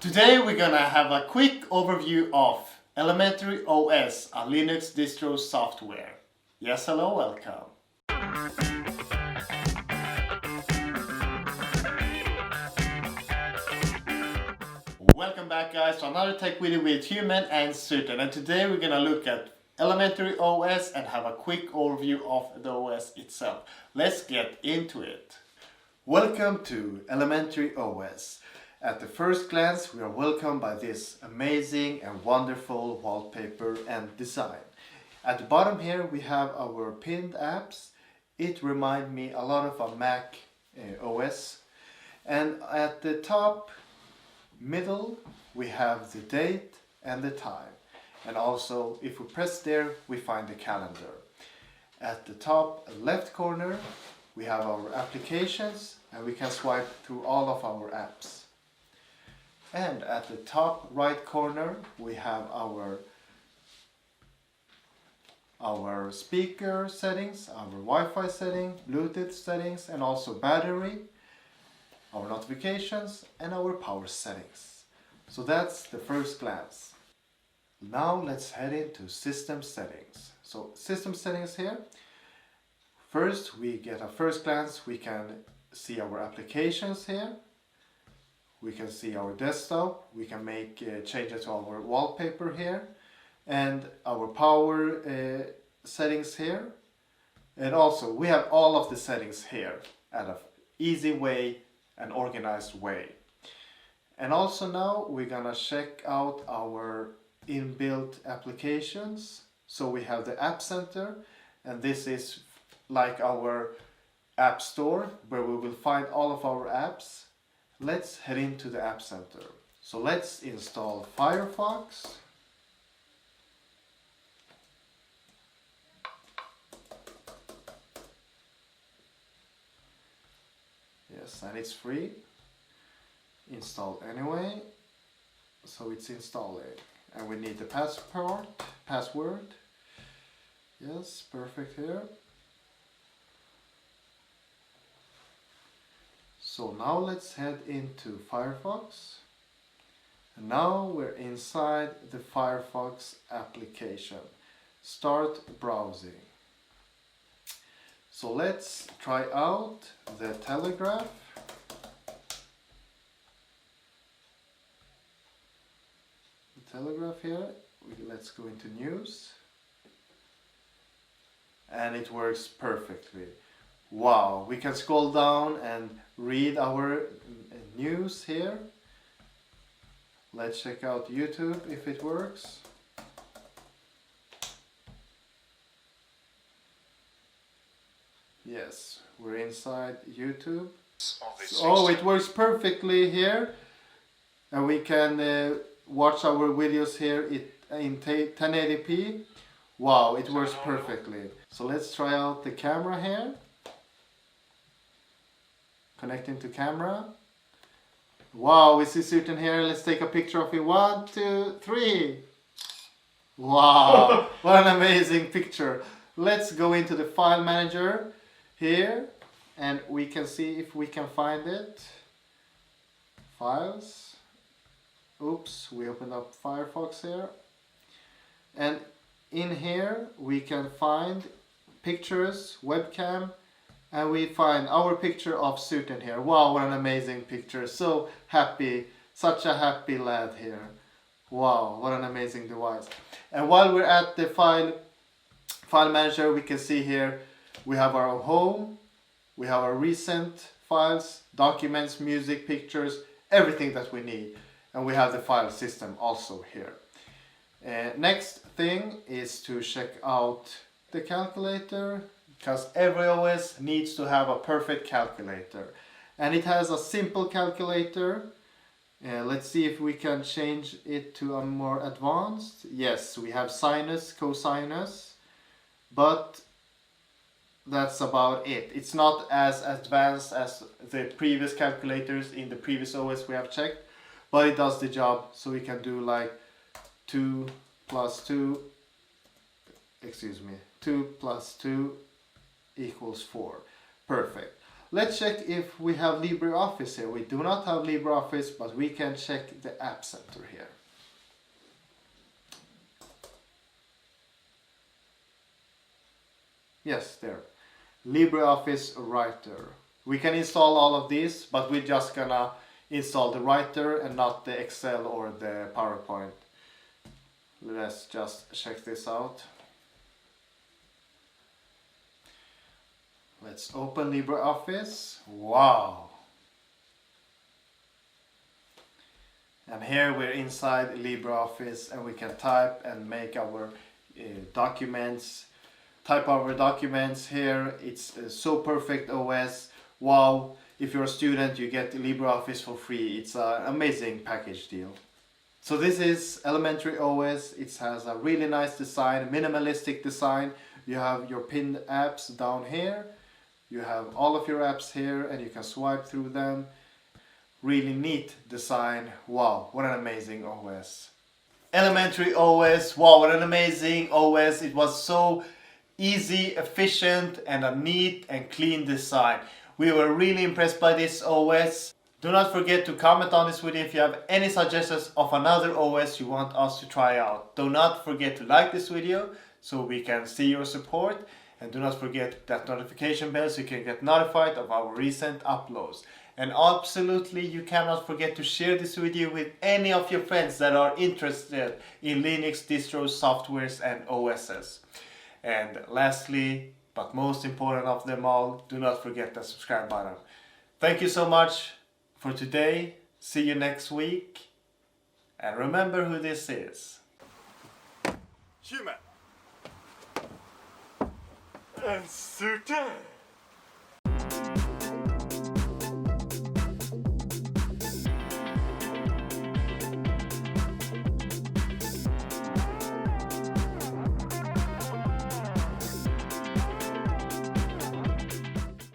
Today we're gonna have a quick overview of Elementary OS, a Linux distro software. Yes, hello, welcome. Welcome back guys to another tech video with Human and Suten, and today we're gonna look at Elementary OS and have a quick overview of the OS itself. Let's get into it. Welcome to Elementary OS. At the first glance, we are welcomed by this amazing and wonderful wallpaper and design. At the bottom here, we have our pinned apps. It reminds me a lot of a Mac OS. And at the top middle, we have the date and the time. And also, if we press there, we find the calendar. At the top left corner, we have our applications, and we can swipe through all of our apps. And at the top right corner, we have our speaker settings, our Wi-Fi setting, Bluetooth settings, and also battery, our notifications, and our power settings. So that's the first glance. Now let's head into system settings. So system settings here. First, we get a first glance. We can see our applications here. We can see our desktop. We can make changes to our wallpaper here, and our power settings here. And also, we have all of the settings here at an easy way and organized way. And also now we're gonna check out our inbuilt applications. So we have the App Center, and this is like our App Store where we will find all of our apps. Let's head into the App Center. So let's install Firefox. Yes, and it's free. Install anyway. So it's installing. And we need the password. Yes, perfect here. So now let's head into Firefox. And now we're inside the Firefox application. Start browsing. So let's try out the Telegraph. The Telegraph here. Let's go into News. And it works perfectly. Wow, we can scroll down and read our news here. Let's check out YouTube if it works. Yes, we're inside YouTube. Oh, it works perfectly here. And we can watch our videos here in 1080p. Wow, it works perfectly. So let's try out the camera here. Connecting to camera. Wow, we see Suten here. Let's take a picture of it. 1, 2, 3. Wow, what an amazing picture. Let's go into the file manager here, and we can see if we can find it. Files. Oops, we opened up Firefox here. And in here we can find pictures, webcam, and we find our picture of Suten here. Wow, what an amazing picture. So happy, such a happy lad here. Wow, what an amazing device. And while we're at the file manager, we can see here we have our home, we have our recent files, documents, music, pictures, everything that we need. And we have the file system also here. Next thing is to check out the calculator, because every OS needs to have a perfect calculator. And it has a simple calculator. Let's see if we can change it to a more advanced. Yes, we have sinus, cosinus, but that's about it. It's not as advanced as the previous calculators in the previous OS we have checked, but it does the job. So we can do like 2 plus 2 equals 4. Perfect. Let's check if we have LibreOffice here. We do not have LibreOffice, but we can check the App Center here. Yes, there. LibreOffice Writer. We can install all of these, but we're just gonna install the Writer and not the Excel or the PowerPoint. Let's just check this out. Let's open LibreOffice. Wow! And here we're inside LibreOffice and we can type and make our documents. Type our documents here. It's so perfect OS. Wow! If you're a student, you get LibreOffice for free. It's an amazing package deal. So this is Elementary OS. It has a really nice design, minimalistic design. You have your pinned apps down here. You have all of your apps here and you can swipe through them. Really neat design. Wow, what an amazing OS. Elementary OS, wow, what an amazing OS. It was so easy, efficient, and a neat and clean design. We were really impressed by this OS. Do not forget to comment on this video if you have any suggestions of another OS you want us to try out. Do not forget to like this video so we can see your support. And do not forget that notification bell so you can get notified of our recent uploads. And absolutely you cannot forget to share this video with any of your friends that are interested in Linux distros, softwares and OSs. And lastly, but most important of them all, do not forget the subscribe button. Thank you so much for today. See you next week. And remember who this is. Human and Suten.